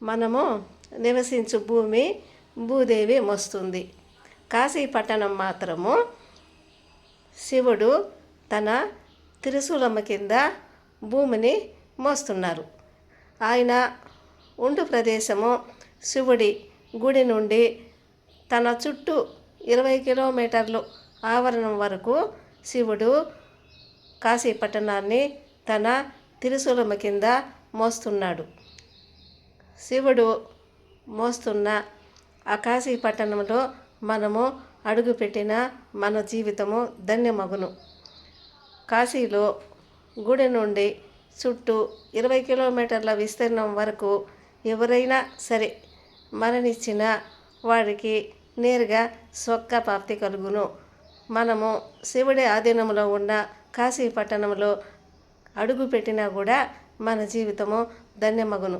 మనము నివసించు భూమి భూదేవి మోస్తుంది. కాశీ పట్టణం మాత్రము శివుడు తన త్రిశూలము కింద భూమిని మోస్తున్నారు. ఆయన ఉండు ప్రదేశము శివుడి గుడి నుండి తన చుట్టూ 20 కిలోమీటర్లు ఆవరణం వరకు శివుడు కాశీ పట్టణాన్ని తన త్రిశూలము కింద మోస్తున్నాడు. శివుడు మోస్తున్న ఆ కాశీ పట్టణంలో మనము అడుగుపెట్టిన మన జీవితము ధన్యమగును. కాశీలో గుడి నుండి చుట్టూ 20 కిలోమీటర్ల విస్తీర్ణం వరకు ఎవరైనా సరే మరణించిన వారికి నేరుగా స్వర్గప్రాప్తి కలుగును. మనము శివుడి ఆధీనంలో ఉన్న కాశీ పట్టణంలో అడుగుపెట్టినా కూడా మన జీవితము ధన్యమగును.